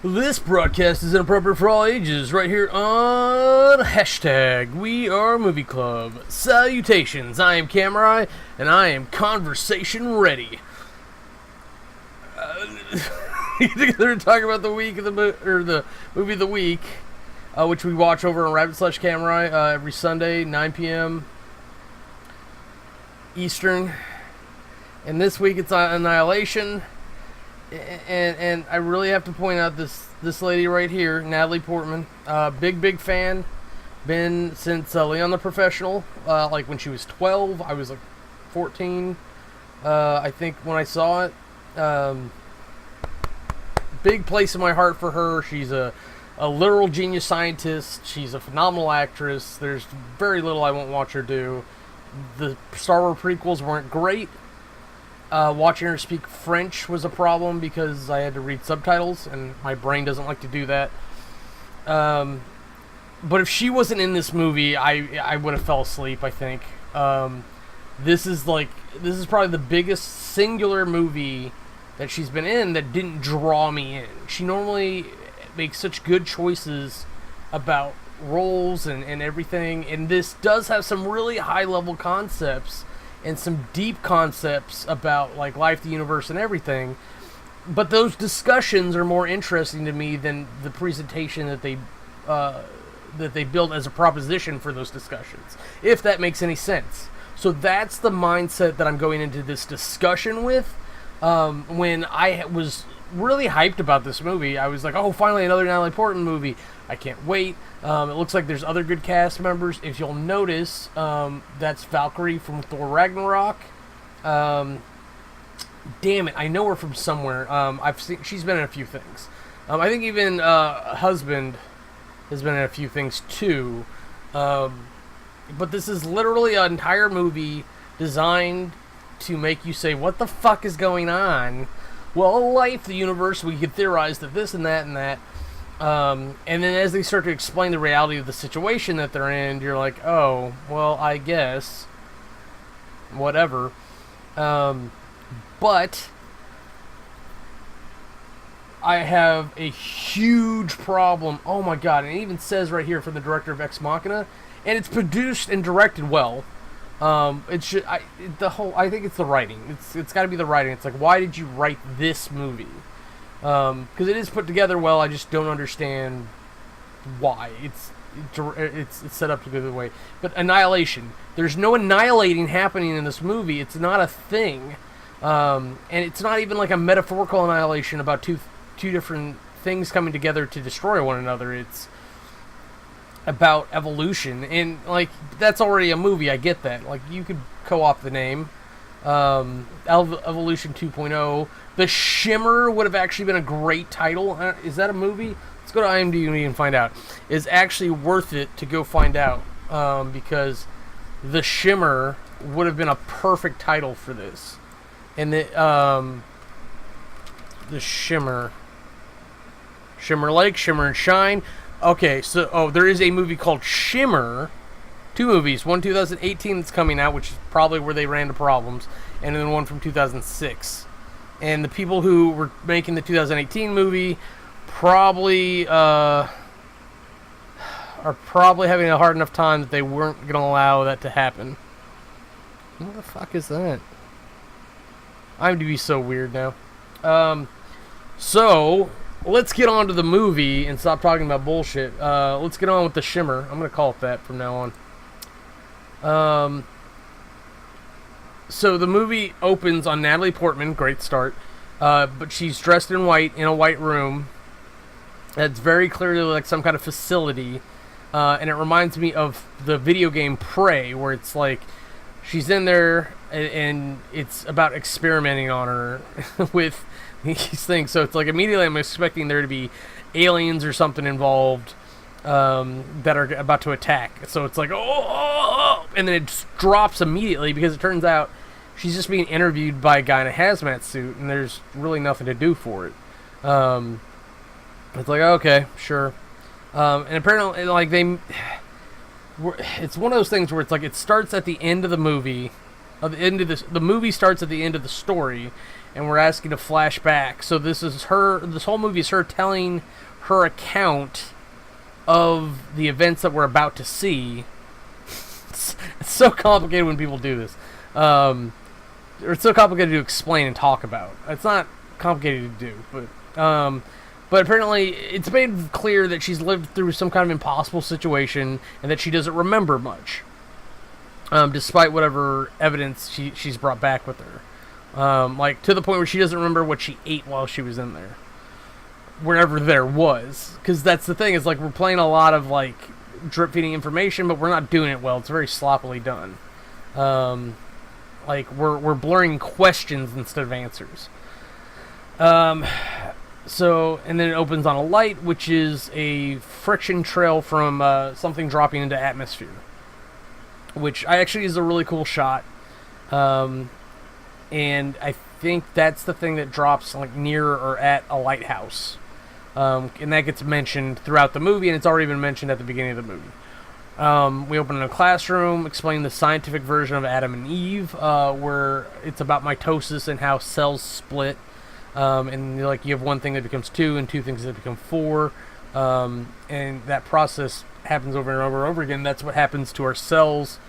This broadcast is inappropriate for all ages, right here on hashtag WeAreMovieClub. Salutations, I am Camerai, and I am conversation ready. They're going to talk about the week of the movie of the week, which we watch over on Rabbit/Camerai every Sunday, 9 p.m. Eastern. And this week it's on Annihilation. And I really have to point out this lady right here, Natalie Portman. Big fan. Been since Leon the Professional. Like when she was 12, I was like 14. I think when I saw it. Big place in my heart for her. She's a literal genius scientist. She's a phenomenal actress. There's very little I won't watch her do. The Star Wars prequels weren't great. Watching her speak French was a problem because I had to read subtitles, and my brain doesn't like to do that. But if she wasn't in this movie, I would have fell asleep, I think. This is probably the biggest singular movie that she's been in that didn't draw me in. She normally makes such good choices about roles and everything, and this does have some really high-level concepts and some deep concepts about like life, the universe, and everything. But those discussions are more interesting to me than the presentation that they build as a proposition for those discussions, if that makes any sense. So that's the mindset that I'm going into this discussion with. When I was really hyped about this movie, I was like, oh, finally another Natalie Portman movie. I can't wait. It looks like there's other good cast members. If you'll notice, that's Valkyrie from Thor Ragnarok. Damn it, I know her from somewhere. She's been in a few things. I think even Husband has been in a few things too. But this is literally an entire movie designed to make you say, what the fuck is going on? Well, life, the universe, we could theorize that this and that and that. And then as they start to explain the reality of the situation that they're in, you're like, oh, well, I guess. Whatever. But I have a huge problem. Oh my god, and it even says right here from the director of Ex Machina, and it's produced and directed well. I think it's the writing. It's got to be the writing. It's like, why did you write this movie? Because it is put together well. I just don't understand why it's set up to go the way. But Annihilation, there's no annihilating happening in this movie. It's not a thing, and it's not even like a metaphorical annihilation about two different things coming together to destroy one another. It's about evolution, and like that's already a movie. I get that. Like you could co-opt the name, Evolution 2.0. The Shimmer would have actually been a great title. Is that a movie? Let's go to IMDb and find out. It's actually worth it to go find out, because The Shimmer would have been a perfect title for this. And The Shimmer. Shimmer Lake, Shimmer and Shine. Okay, so there is a movie called Shimmer. Two movies. One 2018 that's coming out, which is probably where they ran into problems, and then one from 2006. And the people who were making the 2018 movie probably are probably having a hard enough time that they weren't going to allow that to happen. What the fuck is that? IMDb's so weird now. So let's get on to the movie and stop talking about bullshit. Let's get on with The Shimmer. I'm going to call it that from now on. So the movie opens on Natalie Portman, great start, but she's dressed in white in a white room. It's very clearly like some kind of facility, and it reminds me of the video game Prey, where it's like she's in there and it's about experimenting on her with these things. So it's like immediately I'm expecting there to be aliens or something involved that are about to attack. So it's like, oh, and then it just drops immediately because it turns out she's just being interviewed by a guy in a hazmat suit, and there's really nothing to do for it. It's like, okay, sure. And apparently, like, it's one of those things where it's like it starts at the end of the movie, the movie starts at the end of the story, and we're asking to flash back. So this whole movie is her telling her account of the events that we're about to see. It's so complicated when people do this. It's so complicated to explain and talk about. It's not complicated to do, but apparently it's made clear that she's lived through some kind of impossible situation and that she doesn't remember much, despite whatever evidence she's brought back with her. Like, to the point where she doesn't remember what she ate while she was in there. Wherever there was. Because that's the thing, is like, we're playing a lot of, like, drip-feeding information, but we're not doing it well. It's very sloppily done. Like, we're blurring questions instead of answers. So, and then it opens on a light, which is a friction trail from something dropping into atmosphere. Which actually is a really cool shot. And I think that's the thing that drops like near or at a lighthouse. And that gets mentioned throughout the movie, and it's already been mentioned at the beginning of the movie. We open in a classroom, explain the scientific version of Adam and Eve, where it's about mitosis and how cells split. And like you have one thing that becomes two, and two things that become four. And that process happens over and over and over again. That's what happens to our cells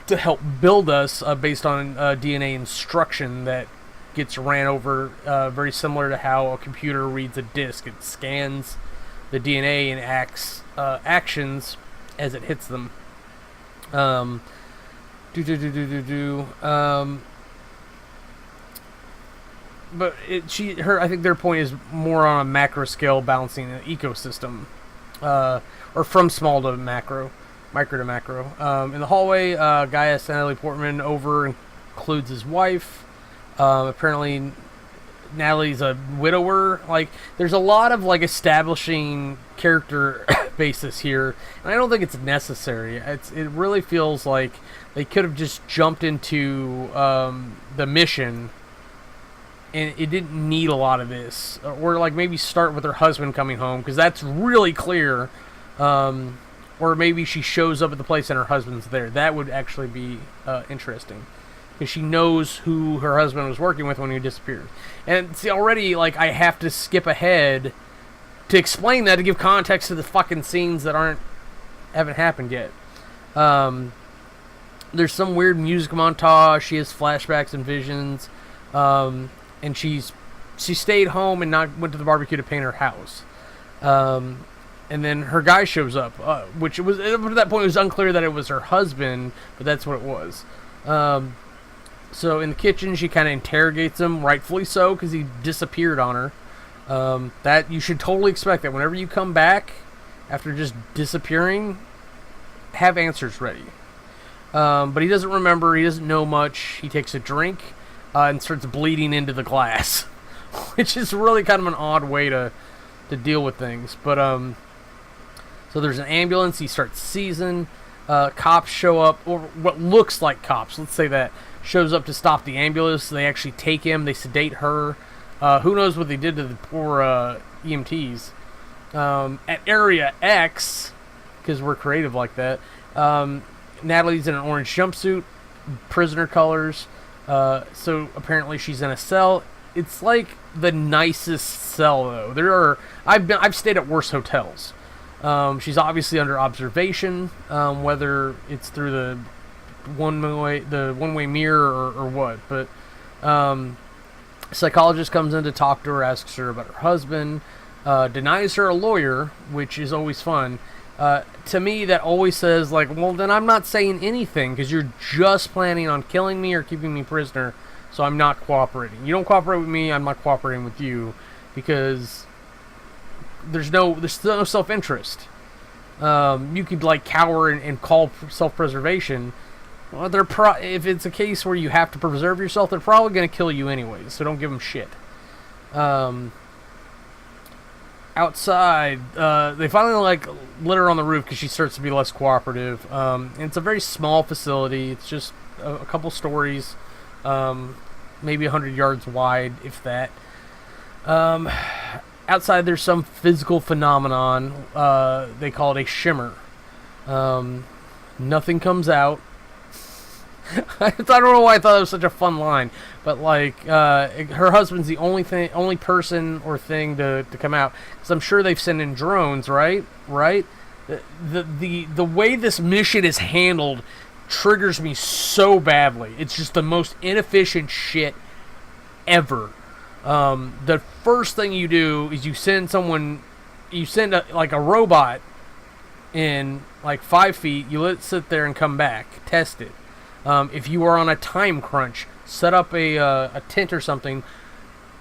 to help build us, based on DNA instruction that gets ran over, very similar to how a computer reads a disk. It scans the DNA and acts actions as it hits them. But I think their point is more on a macro scale, balancing an ecosystem, or from small to macro, micro to macro. In the hallway, guy asks Natalie Portman over, includes his wife. Apparently, Natalie's a widower. Like, there's a lot of like establishing character basis here, and I don't think it's necessary. It really feels like they could have just jumped into the mission. And it didn't need a lot of this. Or, like, maybe start with her husband coming home, because that's really clear. Or maybe she shows up at the place and her husband's there. That would actually be interesting. Because she knows who her husband was working with when he disappeared. And, see, already, like, I have to skip ahead to explain that, to give context to the fucking scenes that haven't happened yet. There's some weird music montage. She has flashbacks and visions. And she stayed home and went to the barbecue to paint her house. And then her guy shows up, which was, at that point it was unclear that it was her husband, but that's what it was. So in the kitchen, she kind of interrogates him, rightfully so, because he disappeared on her. That you should totally expect that whenever you come back after just disappearing, have answers ready. But he doesn't remember. He doesn't know much. He takes a drink. And starts bleeding into the glass, which is really kind of an odd way to deal with things. But so there's an ambulance. He starts seizing. Cops show up, or what looks like cops. Let's say that shows up to stop the ambulance. They actually take him. They sedate her. Who knows what they did to the poor EMTs? At Area X, because we're creative like that. Natalie's in an orange jumpsuit, prisoner colors. So apparently she's in a cell. It's like the nicest cell though. I've stayed at worse hotels. She's obviously under observation, whether it's through the one-way mirror or what. But psychologist comes in to talk to her, asks her about her husband, denies her a lawyer, which is always fun. To me, that always says, like, well, then I'm not saying anything, because you're just planning on killing me or keeping me prisoner, so I'm not cooperating. You don't cooperate with me, I'm not cooperating with you, because there's no self-interest. You could, like, cower and call self-preservation. Well, if it's a case where you have to preserve yourself, they're probably going to kill you anyways, so don't give them shit. Outside, they finally like let her on the roof because she starts to be less cooperative. And it's a very small facility. It's just a couple stories, maybe 100 yards wide, if that. Outside, there's some physical phenomenon. They call it a shimmer. Nothing comes out. I don't know why I thought it was such a fun line, but like her husband's the only person or thing to come out, because I'm sure they've sent in drones, right? The way this mission is handled triggers me so badly. It's just the most inefficient shit ever. The first thing you do is you send a robot in like 5 feet, you let it sit there and come back, test it. If you are on a time crunch, set up a tent or something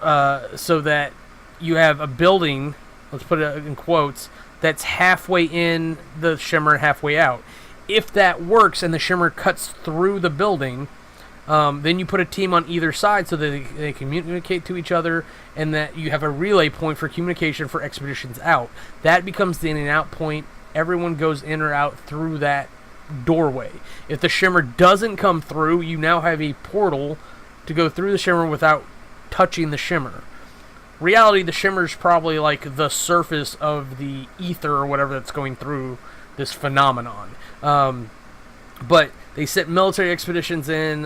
so that you have a building, let's put it in quotes, that's halfway in the shimmer, halfway out. If that works and the shimmer cuts through the building, then you put a team on either side so that they communicate to each other, and that you have a relay point for communication for expeditions out. That becomes the in and out point. Everyone goes in or out through that doorway. If the shimmer doesn't come through, you now have a portal to go through the shimmer without touching the shimmer. Reality, the shimmer is probably like the surface of the ether or whatever that's going through this phenomenon. But they sent military expeditions in.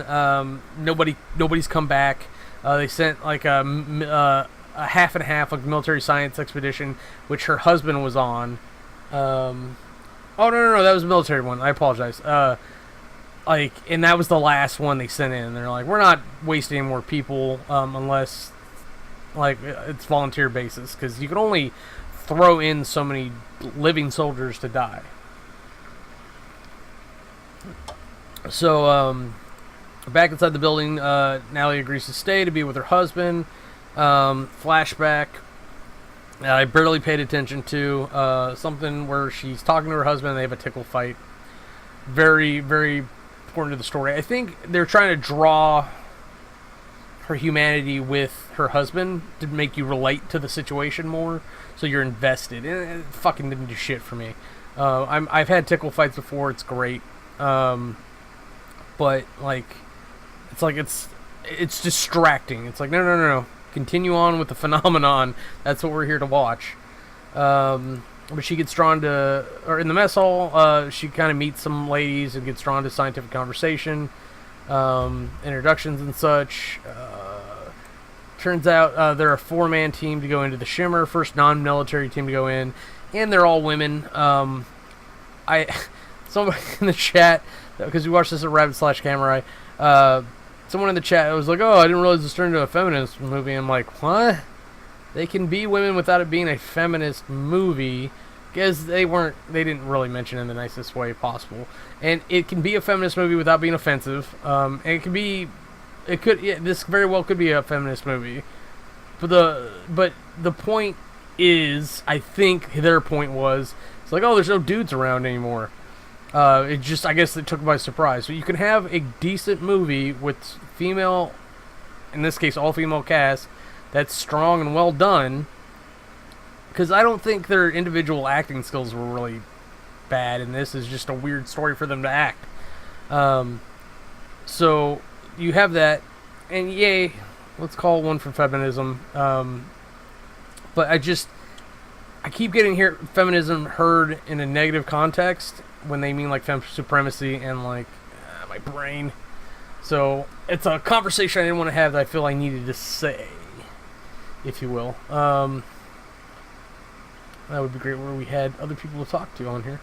Nobody's come back. They sent like a half and half, like military science expedition, which her husband was on. Oh no, that was a military one. I apologize. And that was the last one they sent in. They're like, we're not wasting any more people unless like it's volunteer basis, because you can only throw in so many living soldiers to die. So, back inside the building, Natalie agrees to stay to be with her husband. Flashback. I barely paid attention to something where she's talking to her husband and they have a tickle fight. Very, very important to the story. I think they're trying to draw her humanity with her husband to make you relate to the situation more, so you're invested. It fucking didn't do shit for me. I've had tickle fights before. It's great. But it's distracting. It's like no. Continue on with the phenomenon. That's what we're here to watch. But she gets drawn to, or in the mess hall, she kind of meets some ladies and gets drawn to scientific conversation, introductions and such. Turns out they're a 4-man team to go into the Shimmer, first non-military team to go in, and they're all women. Somebody in the chat, because we watched this at Rabbit/Camera, someone in the chat was like, "Oh, I didn't realize this turned into a feminist movie." I'm like, what? They can be women without it being a feminist movie, because they didn't really mention it in the nicest way possible. And it can be a feminist movie without being offensive. And this very well could be a feminist movie. But the point is, I think their point was, it's like, oh, there's no dudes around anymore. I guess it took them by surprise. So you can have a decent movie with female, in this case, all-female cast, that's strong and well done, because I don't think their individual acting skills were really bad, and this is just a weird story for them to act. So you have that, and yay, let's call one for feminism. But I keep getting feminism heard in a negative context when they mean like femme supremacy, and like my brain. So it's a conversation I didn't want to have that I feel I needed to say, if you will. That would be great where we had other people to talk to on here.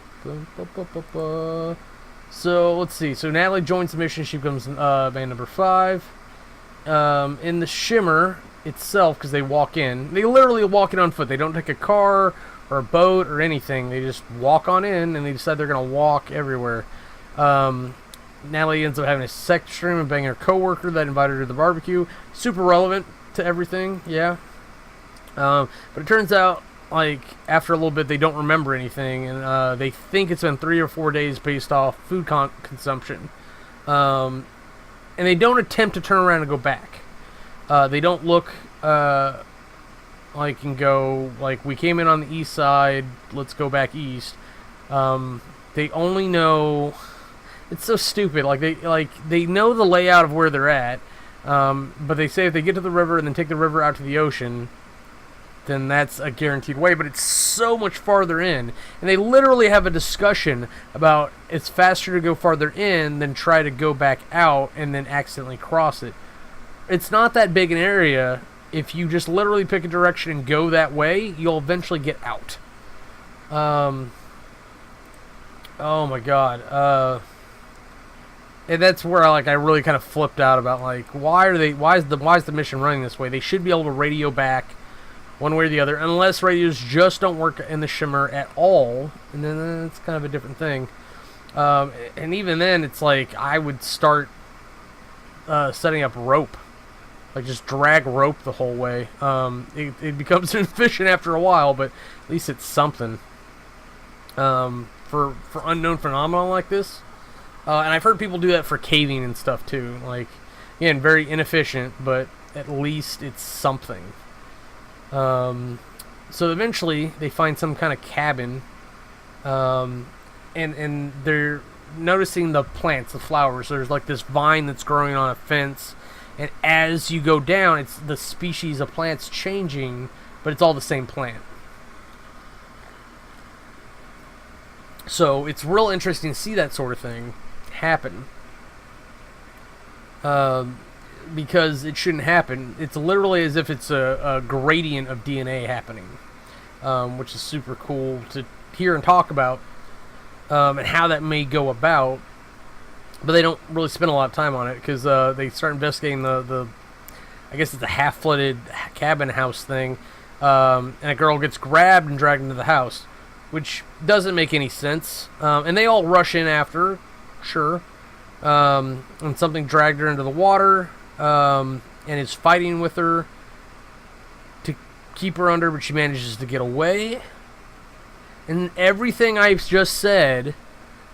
So let's see. So Natalie joins the mission. She becomes band number 5. In the Shimmer itself, because they walk in. They literally walk in on foot. They don't take a car or a boat or anything. They just walk on in, and they decide they're going to walk everywhere. Natalie ends up having a sex dream and banging her coworker that invited her to the barbecue. Super relevant to everything, yeah. But it turns out, like, after a little bit, they don't remember anything, and they think it's been 3 or 4 days based off food consumption. And they don't attempt to turn around and go back. They don't look like and go, like, we came in on the east side, let's go back east. They only know... It's so stupid. They know the layout of where they're at, but they say if they get to the river and then take the river out to the ocean, then that's a guaranteed way, but it's so much farther in. And they literally have a discussion about it's faster to go farther in than try to go back out and then accidentally cross it. It's not that big an area. If you just literally pick a direction and go that way, you'll eventually get out. Oh my god. And that's where I really kind of flipped out about why is the mission running this way? They should be able to radio back one way or the other, unless radios just don't work in the Shimmer at all, and then it's kind of a different thing. And even then, it's I would start setting up rope. Just drag rope the whole way. It becomes inefficient after a while, but at least it's something. For unknown phenomenon like this. And I've heard people do that for caving and stuff too. Again, very inefficient, but at least it's something. So eventually they find some kind of cabin. And they're noticing the plants, the flowers. There's this vine that's growing on a fence. And as you go down, it's the species of plants changing, but it's all the same plant. So it's real interesting to see that sort of thing happen. Because it shouldn't happen. It's literally as if it's a gradient of DNA happening. Which is super cool to hear and talk about. And how that may go about. But they don't really spend a lot of time on it because they start investigating the I guess it's a half-flooded cabin house thing, and a girl gets grabbed and dragged into the house, which doesn't make any sense. And they all rush in after, sure, and something dragged her into the water, and is fighting with her to keep her under, but she manages to get away. And everything I've just said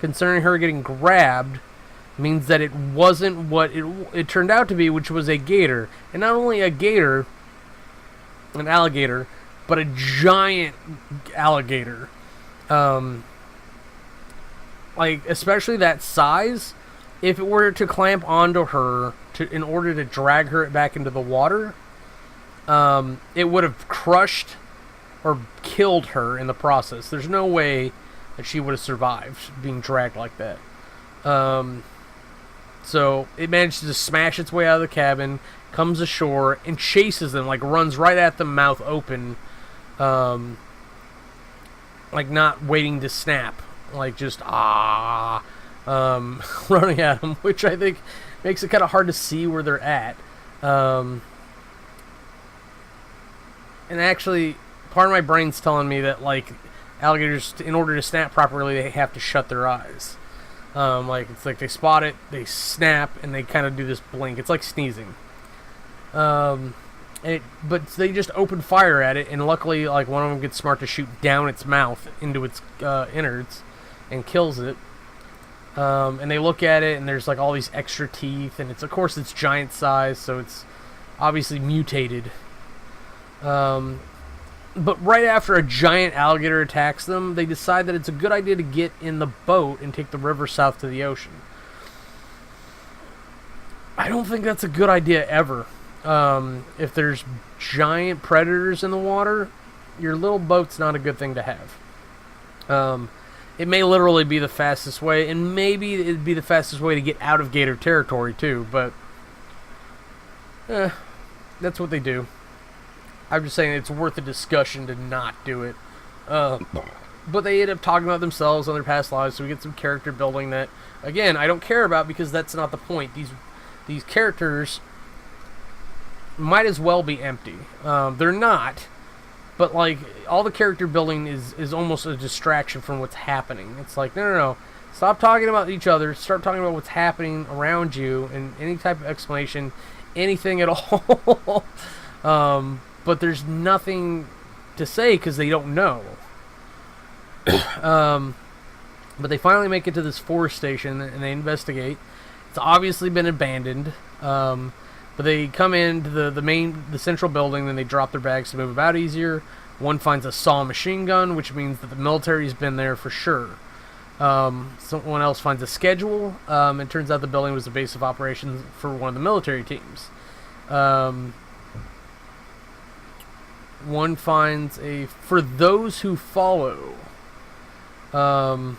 concerning her getting grabbed means that it wasn't what it turned out to be, which was a gator. And not only a gator, an alligator, but a giant alligator. Especially that size, if it were to clamp onto her in order to drag her back into the water, it would have crushed or killed her in the process. There's no way that she would have survived being dragged like that. So it manages to smash its way out of the cabin, comes ashore, and chases them, runs right at them, mouth open, not waiting to snap, running at them, which I think makes it kind of hard to see where they're at. And actually, part of my brain's telling me that, alligators, in order to snap properly, they have to shut their eyes. It's they spot it, they snap, and they kind of do this blink. It's like sneezing. But they just open fire at it, and luckily, one of them gets smart to shoot down its mouth into its innards and kills it. And they look at it, and there's all these extra teeth, and of course it's giant size, so it's obviously mutated. But right after a giant alligator attacks them, they decide that it's a good idea to get in the boat and take the river south to the ocean. I don't think that's a good idea ever. If there's giant predators in the water, your little boat's not a good thing to have. It may literally be the fastest way, and maybe it'd be the fastest way to get out of gator territory too, but that's what they do. I'm just saying it's worth a discussion to not do it. But they end up talking about themselves on their past lives, so we get some character building that, again, I don't care about because that's not the point. These characters might as well be empty. They're not, but all the character building is almost a distraction from what's happening. It's no. Stop talking about each other. Start talking about what's happening around you and any type of explanation, anything at all. But there's nothing to say because they don't know. But they finally make it to this forest station and they investigate. It's obviously been abandoned. But they come into the central building, then they drop their bags to move about easier. One finds a saw machine gun, which means that the military's been there for sure. Someone else finds a schedule. It turns out the building was the base of operations for one of the military teams. one finds a "For Those Who Follow." I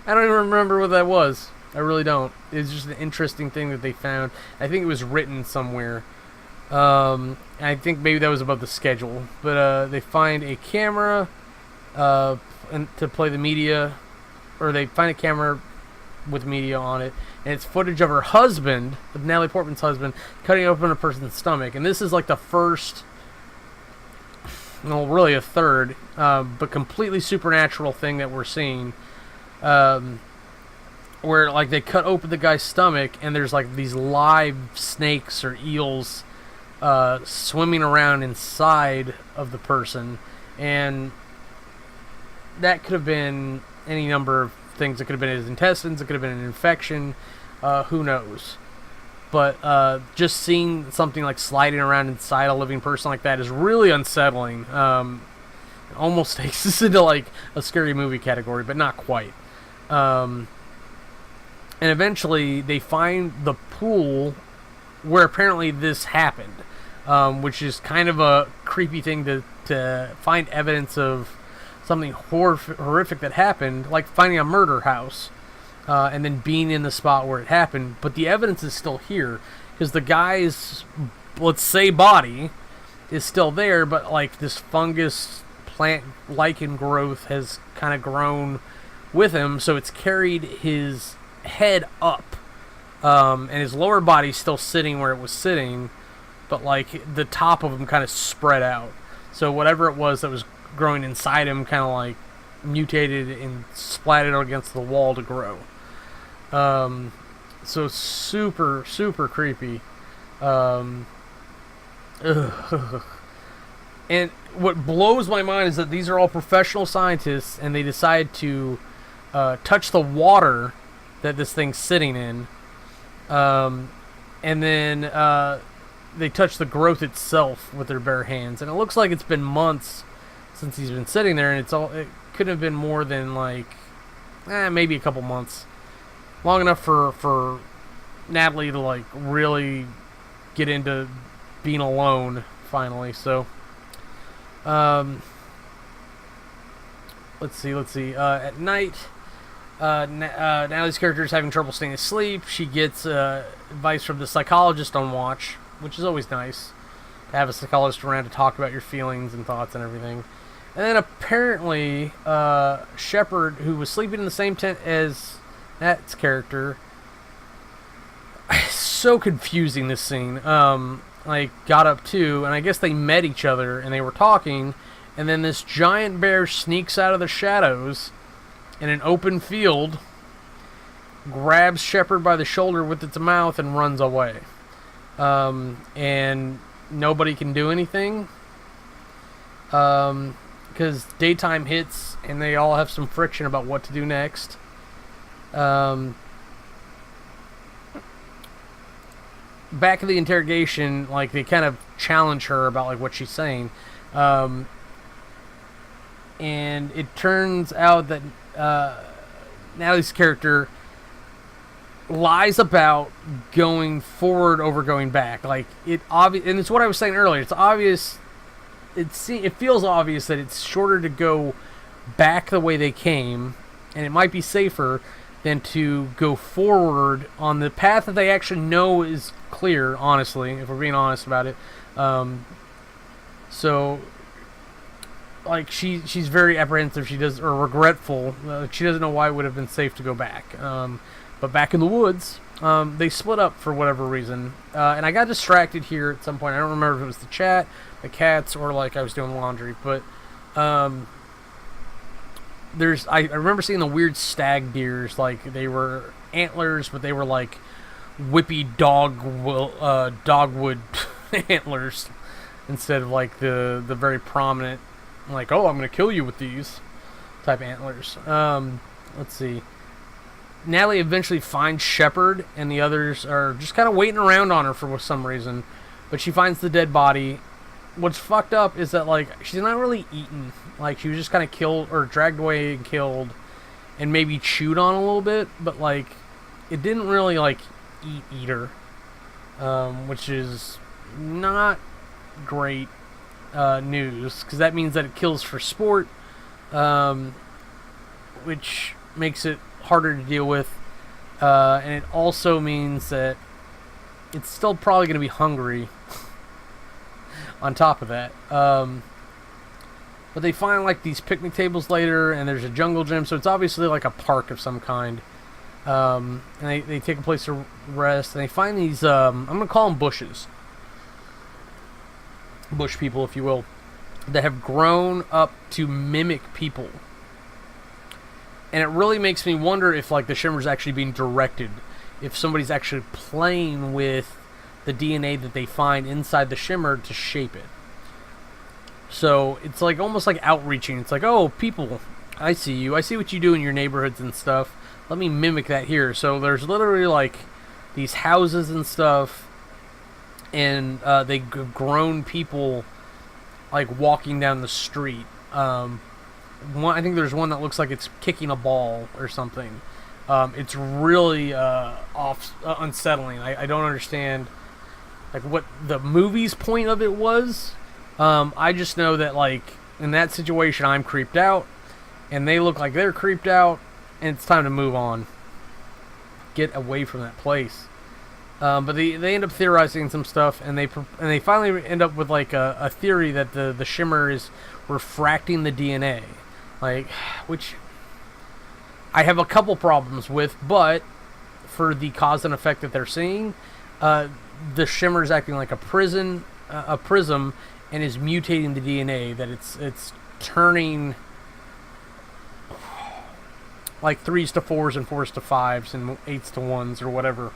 don't even remember what that was. I really don't. It's just an interesting thing that they found. I think it was written somewhere. I think maybe that was about the schedule. But they find a camera to play the media, or they find a camera with media on it, and it's footage of her husband, of Natalie Portman's husband, cutting open a person's stomach. And this is like the first, well, really a third, but completely supernatural thing that we're seeing, where like they cut open the guy's stomach, and there's like these live snakes or eels swimming around inside of the person, and that could have been any number of things. It could have been his intestines, it could have been an infection, who knows. But just seeing something like sliding around inside a living person like that is really unsettling. It almost takes us into like a scary movie category, but not quite. And eventually they find the pool where apparently this happened, which is kind of a creepy thing to find evidence of something horrific that happened, like finding a murder house, and then being in the spot where it happened. But the evidence is still here, because the guy's, let's say, body is still there, but like this fungus plant lichen growth has kind of grown with him, so it's carried his head up, and his lower body's still sitting where it was sitting, but like the top of him kind of spread out. So whatever it was that was growing inside him kind of like mutated and splatted against the wall to grow. So super, super creepy. And what blows my mind is that these are all professional scientists, and they decide to touch the water that this thing's sitting in, and then they touch the growth itself with their bare hands, and it looks like it's been months since he's been sitting there, and it couldn't have been more than like maybe a couple months, long enough for Natalie to like really get into being alone finally. So let's see. At night, Natalie's character is having trouble staying asleep. She gets advice from the psychologist on watch, which is always nice to have a psychologist around to talk about your feelings and thoughts and everything. And then apparently, Shepard, who was sleeping in the same tent as Nat's character, so confusing, this scene, like got up too, and I guess they met each other and they were talking, and then this giant bear sneaks out of the shadows in an open field, grabs Shepard by the shoulder with its mouth, and runs away. And nobody can do anything, because daytime hits and they all have some friction about what to do next. Back in the interrogation, like they kind of challenge her about like what she's saying, and it turns out that Natalie's character lies about going forward over going back. Like and it's what I was saying earlier. It's obvious. It feels obvious that it's shorter to go back the way they came, and it might be safer than to go forward on the path that they actually know is clear, honestly, if we're being honest about it. So, like, she's very apprehensive, or regretful. She doesn't know why it would have been safe to go back. But back in the woods, they split up for whatever reason. And I got distracted here at some point. I don't remember if it was the chat, the cats, or like I was doing laundry. But I remember seeing the weird stag deers. Like they were antlers, but they were like whippy dogwood antlers instead of like the very prominent, like, oh, I'm gonna kill you with these type antlers. Let's see. Natalie eventually finds Shepard, and the others are just kind of waiting around on her for some reason. But she finds the dead body. What's fucked up is that, like, she's not really eaten. Like, she was just kind of killed, or dragged away and killed, and maybe chewed on a little bit. But, like, it didn't really, like, eat her. Which is not great. news, because that means that it kills for sport, which makes it harder to deal with, and it also means that it's still probably going to be hungry on top of that. But they find like these picnic tables later, and there's a jungle gym, so it's obviously like a park of some kind. And they take a place to rest, and they find these, I'm going to call them bushes. Bush people, if you will, that have grown up to mimic people. And it really makes me wonder if like the Shimmer's actually being directed, if somebody's actually playing with the DNA that they find inside the Shimmer to shape it. So it's like almost like outreaching. It's like, oh, people, I see you. I see what you do in your neighborhoods and stuff. Let me mimic that here. So there's literally like these houses and stuff, and they've grown people like walking down the street. I think there's one that looks like it's kicking a ball or something. It's really unsettling. I don't understand like what the movie's point of it was. I just know that like in that situation I'm creeped out, and they look like they're creeped out, and it's time to move on. Get away from that place. But they end up theorizing some stuff, and they finally end up with like a theory that the Shimmer is refracting the DNA, like, which I have a couple problems with, but for the cause and effect that they're seeing, the Shimmer is acting like a prism, and is mutating the DNA. That it's turning like 3s to 4s and 4s to 5s and 8s to 1s or whatever.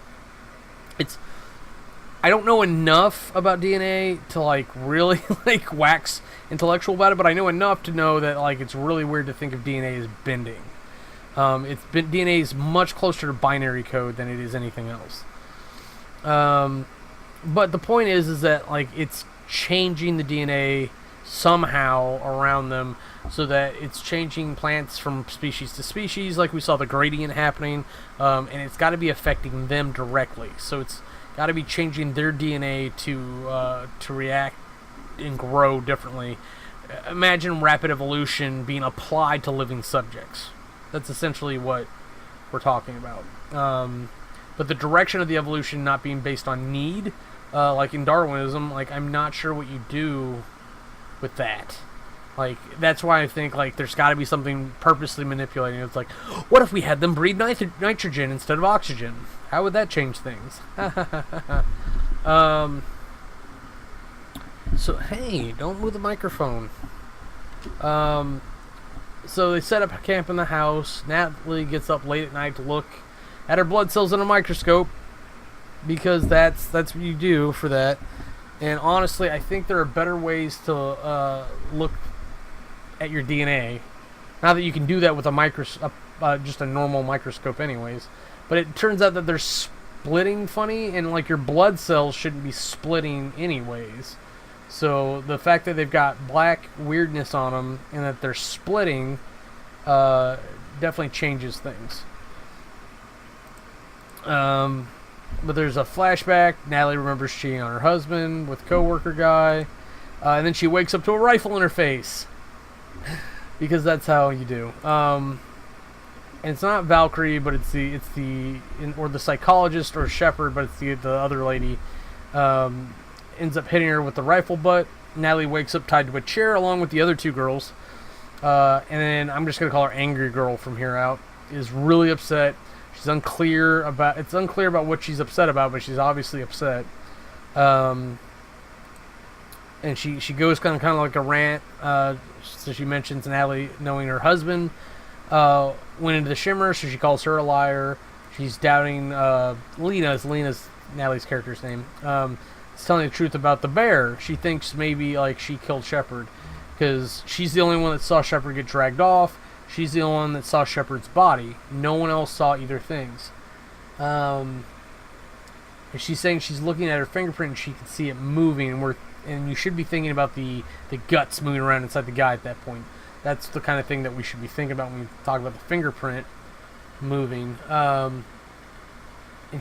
I don't know enough about DNA to like really like wax intellectual about it, but I know enough to know that like it's really weird to think of DNA as bending. DNA is much closer to binary code than it is anything else. But the point is that like it's changing the DNA somehow around them, so that it's changing plants from species to species, like we saw the gradient happening, and it's got to be affecting them directly. So it's got to be changing their DNA to react and grow differently. Imagine rapid evolution being applied to living subjects. That's essentially what we're talking about. But the direction of the evolution not being based on need, like in Darwinism, like I'm not sure what you do with that. Like, that's why I think like there's got to be something purposely manipulating. It's like, what if we had them breathe nitrogen instead of oxygen? How would that change things? So hey, don't move the microphone. So they set up camp in the house. Natalie gets up late at night to look at her blood cells in a microscope, because that's what you do for that. And honestly, I think there are better ways to look at your DNA. Now that you can do that with a just a normal microscope, anyways. But it turns out that they're splitting funny, and like your blood cells shouldn't be splitting anyways. So the fact that they've got black weirdness on them and that they're splitting definitely changes things. But there's a flashback. Natalie remembers cheating on her husband with a coworker guy, and then she wakes up to a rifle in her face, because that's how you do. And it's not Valkyrie, but it's the psychologist or Shepherd, but it's the other lady. Ends up hitting her with the rifle butt. Natalie wakes up tied to a chair along with the other two girls. And then I'm just gonna call her Angry Girl from here out. Is really upset. It's unclear about what she's upset about, but she's obviously upset. And she goes kind of like a rant. So she mentions Natalie knowing her husband went into the Shimmer, so she calls her a liar. She's doubting Lena's Natalie's character's name. Is telling the truth about the bear. She thinks maybe like she killed Shepherd, because she's the only one that saw Shepherd get dragged off. She's the only one that saw Shepherd's body. No one else saw either things. And she's saying she's looking at her fingerprint and she can see it moving, and you should be thinking about the guts moving around inside the guy at that point. That's the kind of thing that we should be thinking about when we talk about the fingerprint moving. And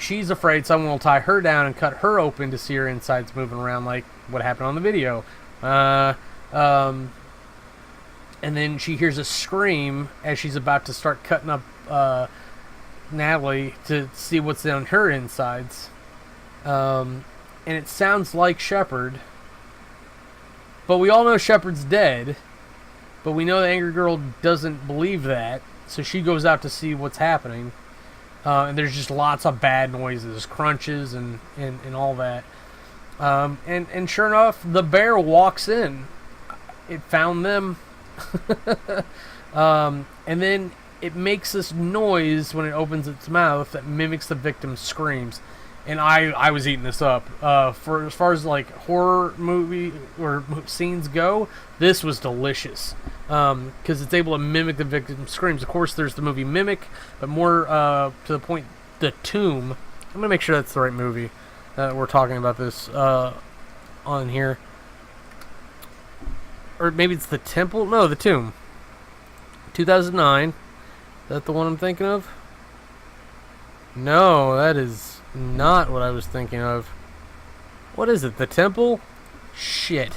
she's afraid someone will tie her down and cut her open to see her insides moving around, like what happened on the video, Uh, um, and then she hears a scream as she's about to start cutting up Natalie to see what's on her insides. And it sounds like Shepard. But we all know Shepard's dead. But we know the angry girl doesn't believe that. So she goes out to see what's happening. And there's just lots of bad noises, crunches, and all that. And sure enough, the bear walks in. It found them. And then it makes this noise when it opens its mouth that mimics the victim's screams. And I was eating this up. For as far as like horror movie or scenes go, this was delicious. Because it's able to mimic the victim's screams. Of course, there's the movie Mimic, but more to the point, The Tomb. I'm gonna make sure that's the right movie that we're talking about this on here. Or maybe it's The Temple? No, The Tomb. 2009. Is that the one I'm thinking of? No, that is not what I was thinking of. What is it? The Temple? Shit.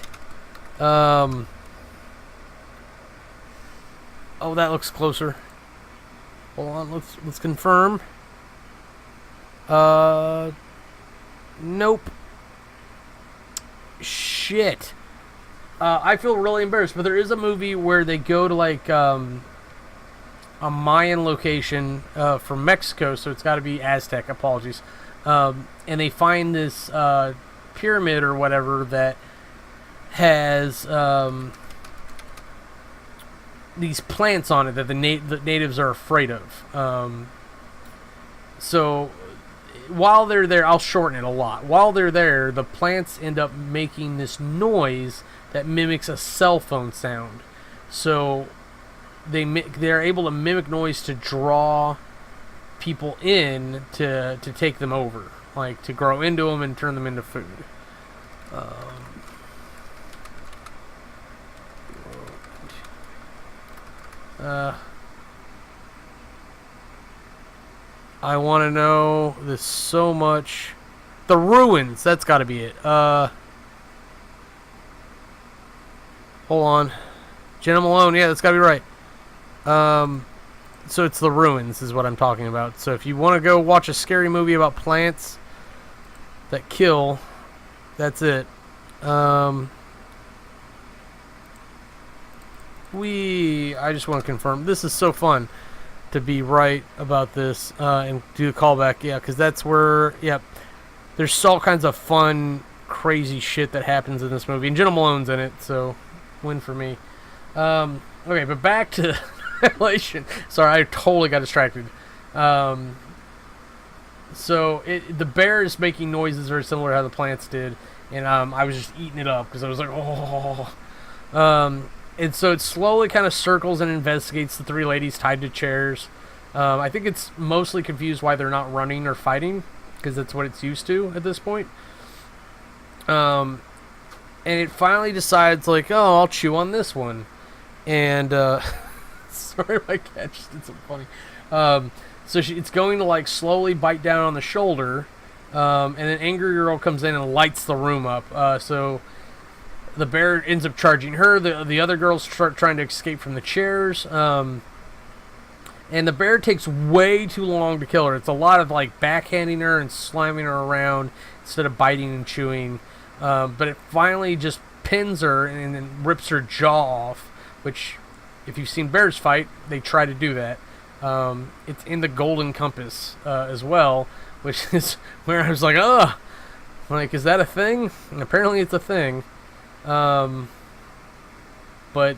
Oh, that looks closer. Hold on, let's confirm. Nope. Shit. I feel really embarrassed, but there is a movie where they go to like a Mayan location from Mexico, so it's got to be Aztec. Apologies. And they find this pyramid or whatever that has these plants on it that the natives are afraid of. So while they're there, I'll shorten it a lot. While they're there, the plants end up making this noise that mimics a cell phone sound. So they're able to mimic noise to draw people in to take them over, like to grow into them and turn them into food. I want to know this so much. The Ruins, that's got to be it. Hold on. Jenna Malone, yeah, that's got to be right. So it's The Ruins is what I'm talking about. So if you want to go watch a scary movie about plants that kill, that's it. I just want to confirm. This is so fun to be right about this and do the callback. Yeah, because that's where, there's all kinds of fun, crazy shit that happens in this movie. And Jenna Malone's in it, so win for me. Okay, but back to Annihilation. Sorry, I totally got distracted. So the bear is making noises very similar to how the plants did, and I was just eating it up because I was like, oh. And so it slowly kind of circles and investigates the three ladies tied to chairs. I think it's mostly confused why they're not running or fighting, because that's what it's used to at this point. And it finally decides, like, oh, I'll chew on this one. And, sorry, my cat just did something funny. So it's going to, like, slowly bite down on the shoulder. And an angry girl comes in and lights the room up. So the bear ends up charging her. The other girls start trying to escape from the chairs. And the bear takes way too long to kill her. It's a lot of, like, backhanding her and slamming her around instead of biting and chewing. But it finally just pins her and then rips her jaw off, which, if you've seen bears fight, they try to do that. It's in the Golden Compass as well, which is where I was like, ugh! Like, is that a thing? And apparently it's a thing. But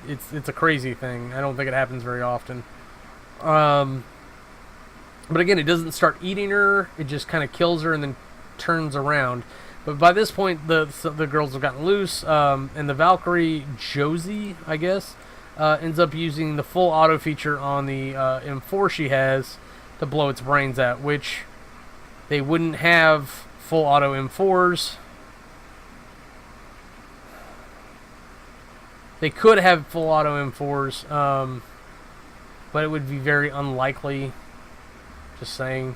it's a crazy thing. I don't think it happens very often. But again, it doesn't start eating her. It just kind of kills her and then turns around. But by this point, the girls have gotten loose, and the Valkyrie, Josie, I guess, ends up using the full auto feature on the M4 she has to blow its brains out, which they wouldn't have full auto M4s. They could have full auto M4s, but it would be very unlikely. Just saying.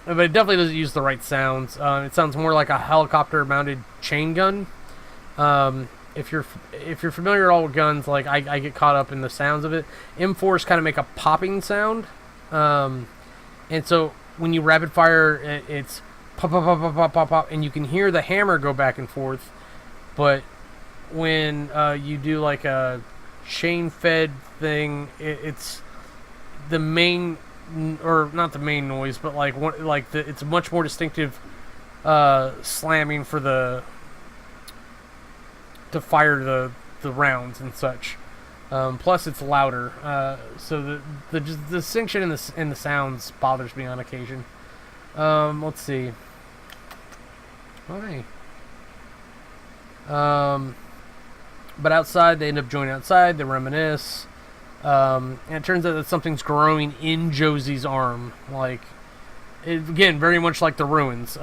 But it definitely doesn't use the right sounds. It sounds more like a helicopter-mounted chain gun. If you're familiar at all with guns, like I get caught up in the sounds of it. M4s kind of make a popping sound, and so when you rapid fire, it's pop pop pop pop pop pop pop, and you can hear the hammer go back and forth. But when you do like a chain fed thing, it's the main, or not the main noise, but like it's a much more distinctive slamming for to fire the rounds and such. Plus, it's louder, so the distinction in the sounds bothers me on occasion. Let's see. Okay. But outside, they end up joining outside. They reminisce, and it turns out that something's growing in Josie's arm. Like, again, very much like the ruins.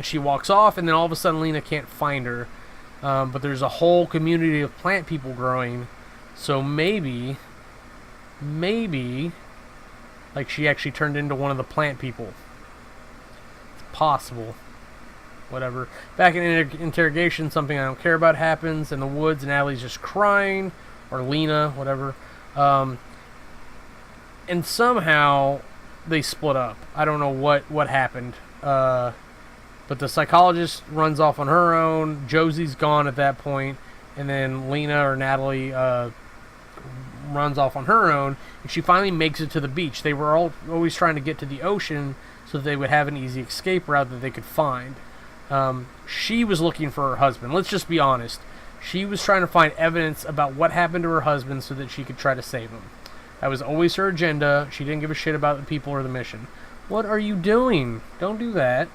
She walks off, and then all of a sudden, Lena can't find her. But there's a whole community of plant people growing. So maybe, like she actually turned into one of the plant people. It's possible. Whatever. Back in interrogation, something I don't care about happens in the woods, and Natalie's just crying, or Lena, whatever. And somehow they split up. I don't know what happened. But the psychologist runs off on her own. Josie's gone at that point, and then Lena or Natalie runs off on her own, and she finally makes it to the beach. They were always trying to get to the ocean so that they would have an easy escape route that they could find. She was looking for her husband. Let's just be honest. She was trying to find evidence about what happened to her husband so that she could try to save him. That was always her agenda. She didn't give a shit about the people or the mission. What are you doing? Don't do that.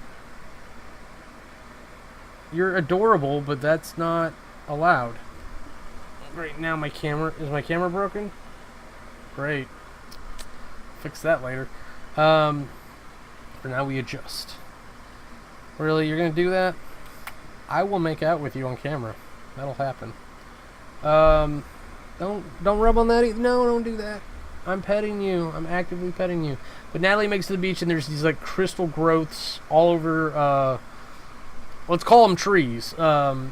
You're adorable, but that's not allowed. Right now, is my camera broken? Great. Fix that later. For now, we adjust. Really, you're gonna do that? I will make out with you on camera. That'll happen. Don't rub on that. No, don't do that. I'm petting you. I'm actively petting you. But Natalie makes it to the beach, and there's these like crystal growths all over. Let's call them trees. But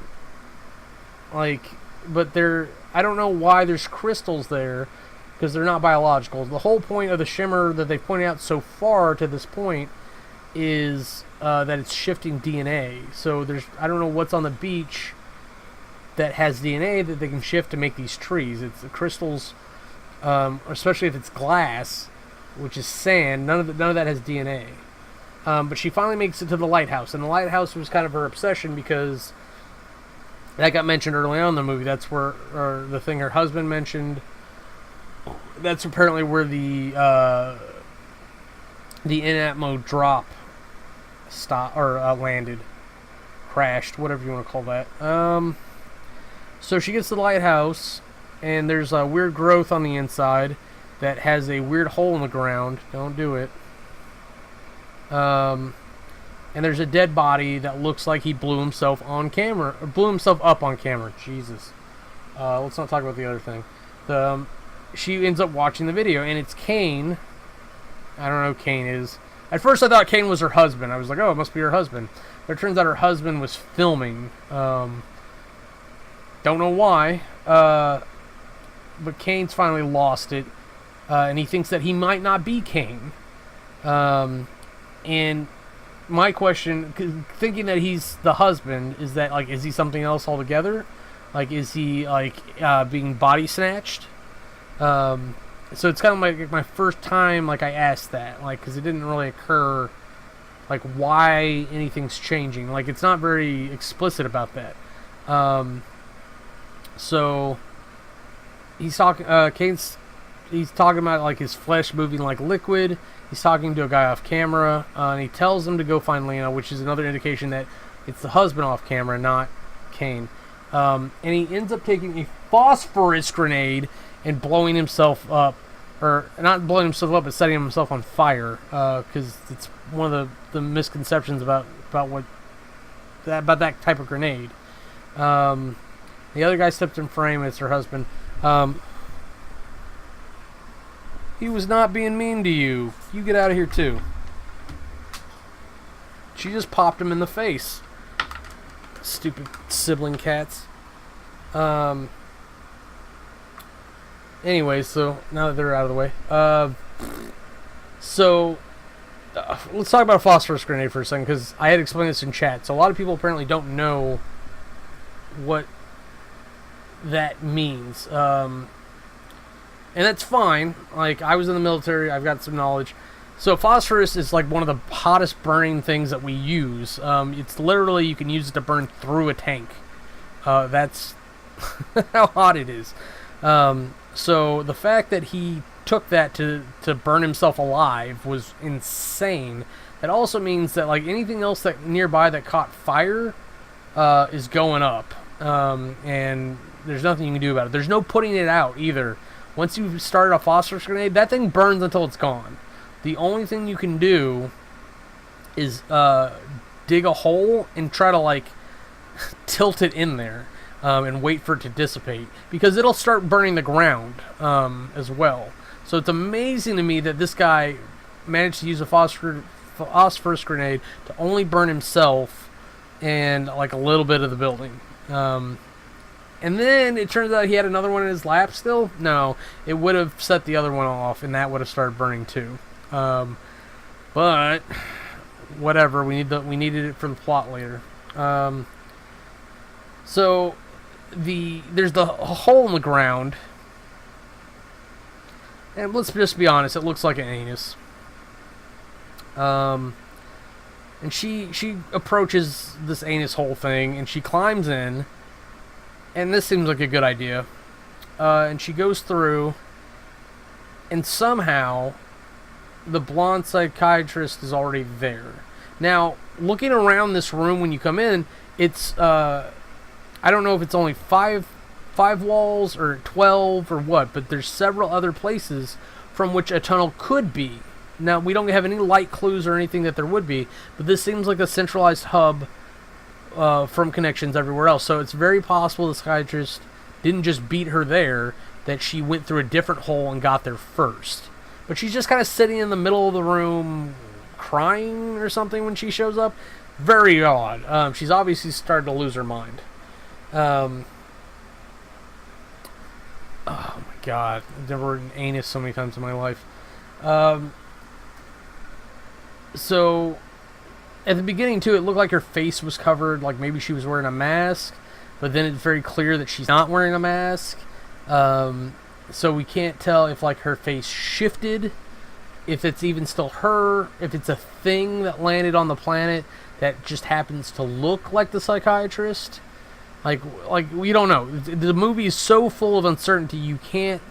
I don't know why there's crystals there, because they're not biological. The whole point of the shimmer that they've pointed out so far to this point is that it's shifting DNA. So I don't know what's on the beach that has DNA that they can shift to make these trees. It's the crystals, especially if it's glass, which is sand. None of that has DNA. But she finally makes it to the lighthouse, and the lighthouse was kind of her obsession because that got mentioned early on in the movie. That's where, or the thing her husband mentioned. That's apparently where the in-atmo drop landed, crashed, whatever you want to call that. So she gets to the lighthouse, and there's a weird growth on the inside that has a weird hole in the ground. Don't do it. And there's a dead body that looks like he blew himself on camera, or blew himself up on camera. Jesus. Let's not talk about the other thing. She ends up watching the video, and it's Kane. I don't know who Kane is. At first I thought Kane was her husband. I was like, oh, it must be her husband. But it turns out her husband was filming. Don't know why. But Kane's finally lost it. And he thinks that he might not be Kane. And my question, thinking that he's the husband, is that, like, is he something else altogether? Like, is he, like, being body snatched? So it's kind of like my first time, like, I asked that, like, because it didn't really occur, like, why anything's changing. Like, it's not very explicit about that. So he's talking, he's talking about, like, his flesh moving like liquid. He's talking to a guy off camera, and he tells him to go find Lena, which is another indication that it's the husband off camera, not Kane. And he ends up taking a phosphorus grenade and blowing himself up, or not blowing himself up, but setting himself on fire, because it's one of the misconceptions about that type of grenade. The other guy steps in frame. It's her husband. He was not being mean to you. You get out of here too. She just popped him in the face. Stupid sibling cats. Um, anyway, so now that they're out of the way, so let's talk about a phosphorus grenade for a second, because I had explained this in chat. So a lot of people apparently don't know what that means, and that's fine. Like, I was in the military, I've got some knowledge. So phosphorus is like one of the hottest burning things that we use. It's literally, you can use it to burn through a tank. That's how hot it is. So the fact that he took that to burn himself alive was insane. That also means that, like, anything else that nearby that caught fire is going up, and there's nothing you can do about it. There's no putting it out either. Once you've started a phosphorus grenade, that thing burns until it's gone. The only thing you can do is dig a hole and try to, like, tilt it in there, and wait for it to dissipate, because it'll start burning the ground as well. So it's amazing to me that this guy managed to use a phosphorus grenade to only burn himself and, like, a little bit of the building. And then it turns out he had another one in his lap still. No, it would have set the other one off, and that would have started burning too. But whatever, we needed it for the plot later. So there's the hole in the ground, and let's just be honest, it looks like an anus. And she approaches this anus hole thing, and she climbs in, and this seems like a good idea. And she goes through, and somehow the blonde psychiatrist is already there. Now, looking around this room when you come in, it's I don't know if it's only five walls or 12 or what, but there's several other places from which a tunnel could be. Now, we don't have any light clues or anything that there would be, but this seems like a centralized hub from connections everywhere else. So it's very possible the psychiatrist didn't just beat her there, that she went through a different hole and got there first. But she's just kind of sitting in the middle of the room crying or something when she shows up. Very odd. She's obviously started to lose her mind. Oh my god, I've never heard an anus so many times in my life. So at the beginning too, it looked like her face was covered, like maybe she was wearing a mask, but then it's very clear that she's not wearing a mask. So we can't tell if, like, her face shifted, if it's even still her, if it's a thing that landed on the planet that just happens to look like the psychiatrist. Like we don't know. The movie is so full of uncertainty, you can't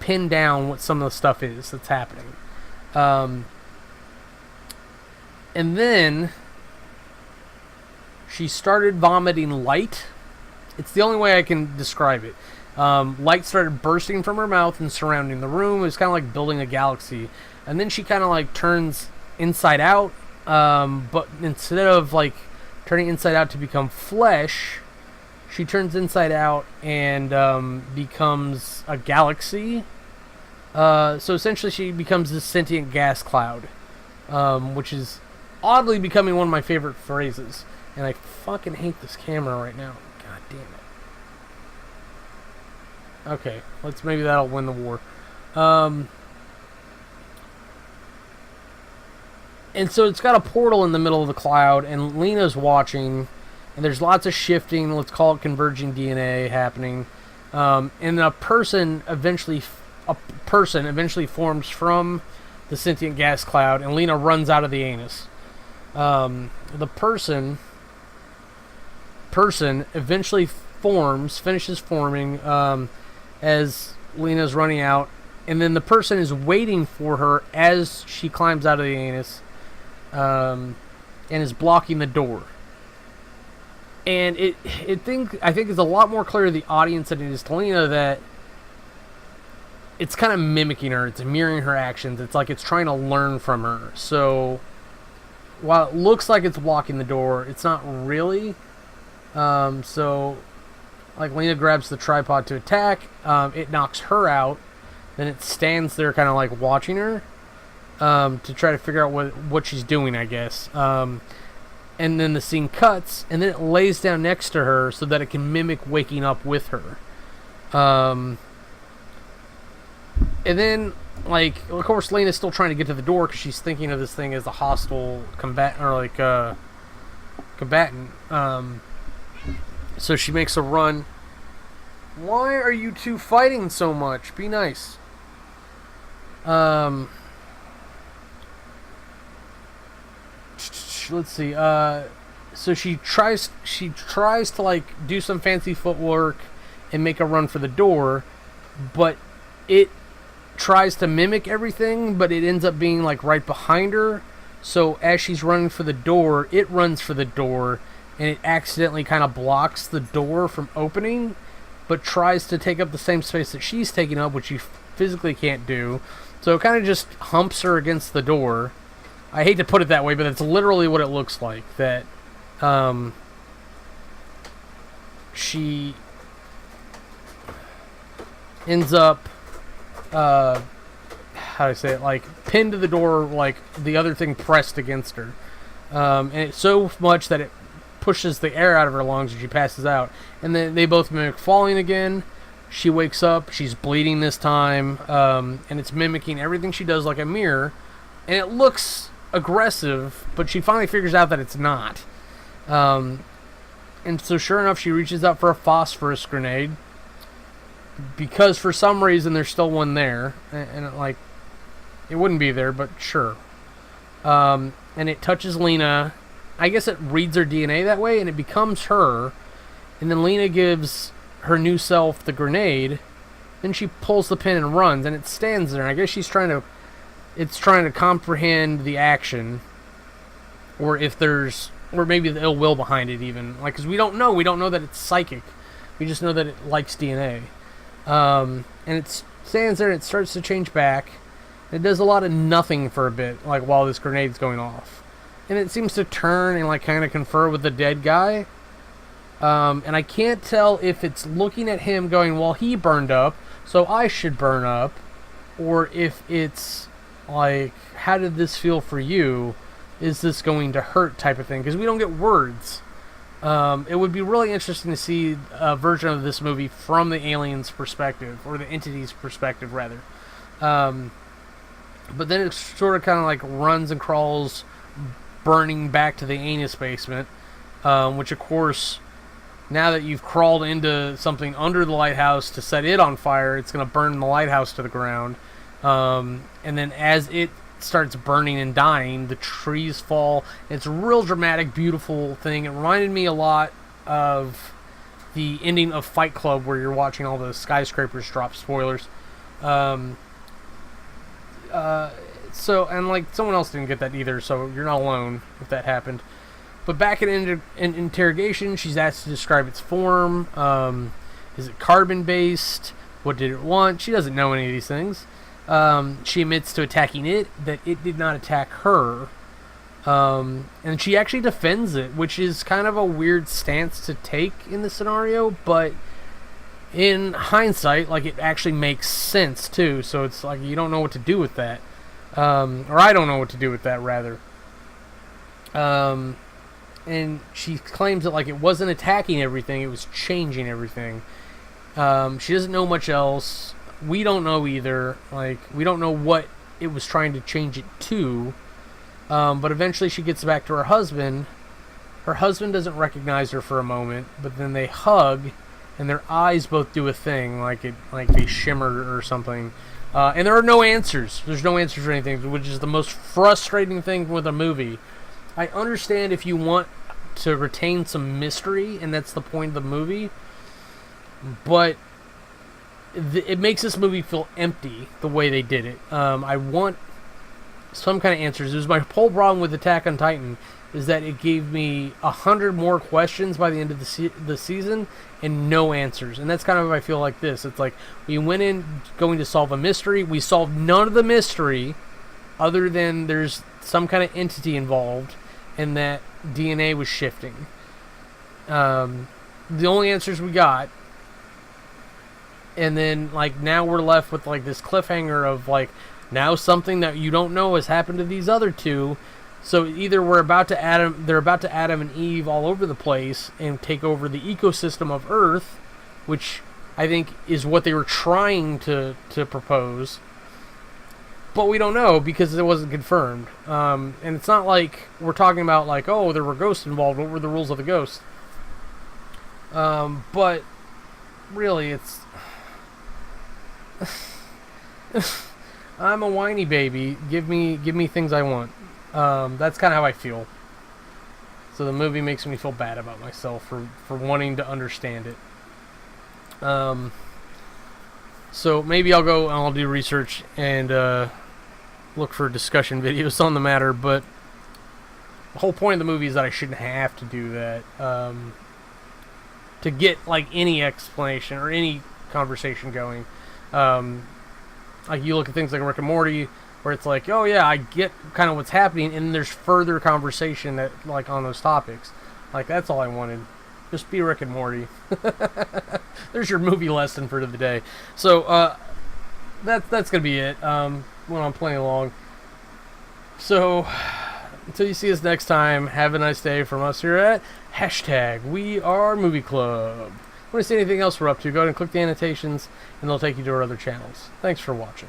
pin down what some of the stuff is that's happening. And then she started vomiting light. It's the only way I can describe it. Light started bursting from her mouth and surrounding the room. It was kind of like building a galaxy. And then she kind of, like, turns inside out. But instead of, like, turning inside out to become flesh, she turns inside out and becomes a galaxy. So essentially she becomes this sentient gas cloud, which is oddly becoming one of my favorite phrases. And I fucking hate this camera right now. God damn it. Okay, maybe that'll win the war. And so it's got a portal in the middle of the cloud, and Lena's watching, and there's lots of shifting, let's call it converging DNA happening. And a person eventually forms from the sentient gas cloud, and Lena runs out of the anus. The person eventually finishes forming, as Lena's running out, and then the person is waiting for her as she climbs out of the anus, and is blocking the door. And I think it's a lot more clear to the audience than it is to Lena that it's kind of mimicking her, it's mirroring her actions, it's like it's trying to learn from her. So while it looks like it's blocking the door, it's not really. So, like, Lena grabs the tripod to attack, it knocks her out, then it stands there kind of like watching her, to try to figure out what she's doing, I guess. And and then the scene cuts, and then it lays down next to her so that it can mimic waking up with her. And then, like, of course, Lena's still trying to get to the door because she's thinking of this thing as a hostile combatant, or like combatant. So she makes a run. Why are you two fighting so much? Be nice. Let's see. So she tries to like do some fancy footwork and make a run for the door, but it tries to mimic everything, but it ends up being like right behind her. So as she's running for the door, it runs for the door, and it accidentally kind of blocks the door from opening, but tries to take up the same space that she's taking up, which she physically can't do. So it kind of just humps her against the door. I hate to put it that way, but that's literally what it looks like. That she ends up, how do I say it, like pinned to the door, like the other thing pressed against her. And it's so much that it pushes the air out of her lungs and she passes out. And then they both mimic falling again. She wakes up, she's bleeding this time, and it's mimicking everything she does like a mirror. And it looks aggressive, but she finally figures out that it's not. And so sure enough, she reaches out for a phosphorus grenade, because for some reason there's still one there, and it wouldn't be there, but sure. And it touches Lena. I guess it reads her DNA that way, and it becomes her. And then Lena gives her new self the grenade. Then she pulls the pin and runs, and it stands there. And I guess it's trying to comprehend the action, or maybe the ill will behind it even. Like, because we don't know that it's psychic. We just know that it likes DNA. And it stands there and it starts to change back. It does a lot of nothing for a bit, like while this grenade's going off. And it seems to turn and like kind of confer with the dead guy. And I can't tell if it's looking at him going, well, he burned up, so I should burn up. Or if it's like, how did this feel for you? Is this going to hurt type of thing? Because we don't get words. It would be really interesting to see a version of this movie from the alien's perspective, or the entity's perspective, rather. But then it sort of kind of like runs and crawls, burning back to the anus basement, which of course, now that you've crawled into something under the lighthouse to set it on fire, it's going to burn the lighthouse to the ground. And then as it starts burning and dying, the trees fall. It's a real dramatic, beautiful thing. It reminded me a lot of the ending of Fight Club, where you're watching all the skyscrapers drop. Spoilers. So, and like someone else didn't get that either, so you're not alone if that happened. But back in interrogation, she's asked to describe its form. Is it carbon-based? What did it want? She doesn't know any of these things. She admits to attacking it, that it did not attack her. And she actually defends it, which is kind of a weird stance to take in the scenario, but in hindsight, like, it actually makes sense too. So it's like you don't know what to do with that. Or I don't know what to do with that, rather. And she claims that, like, it wasn't attacking everything, it was changing everything. She doesn't know much else. We don't know either. Like, we don't know what it was trying to change it to. But eventually she gets back to her husband. Her husband doesn't recognize her for a moment, but then they hug, and their eyes both do a thing, like they shimmer or something. And there are no answers. There's no answers or anything, which is the most frustrating thing with a movie. I understand if you want to retain some mystery, and that's the point of the movie, but it makes this movie feel empty the way they did it. I want some kind of answers. It was my whole problem with Attack on Titan, is that it gave me 100 more questions by the end of the season and no answers. And that's kind of how I feel like this. It's like we went in going to solve a mystery. We solved none of the mystery other than there's some kind of entity involved and that DNA was shifting. The only answers we got. And then, like, now we're left with, like, this cliffhanger of, like, now something that you don't know has happened to these other two. So either they're about to Adam and Eve all over the place and take over the ecosystem of Earth, which I think is what they were trying to propose. But we don't know because it wasn't confirmed. And it's not like we're talking about like, oh, there were ghosts involved. What were the rules of the ghost? But really, it's... I'm a whiny baby. Give me things I want. That's kind of how I feel. So the movie makes me feel bad about myself for wanting to understand it. So maybe I'll go and I'll do research and look for discussion videos on the matter, but the whole point of the movie is that I shouldn't have to do that to get like any explanation or any conversation going. Like you look at things like Rick and Morty, where it's like, oh yeah, I get kind of what's happening, and there's further conversation that like on those topics. Like that's all I wanted. Just be Rick and Morty. There's your movie lesson for the day. So that's gonna be it. Went on plenty long. So until you see us next time, have a nice day from us here at #WeAreMovieClub. Want to see anything else we're up to? Go ahead and click the annotations, and they'll take you to our other channels. Thanks for watching.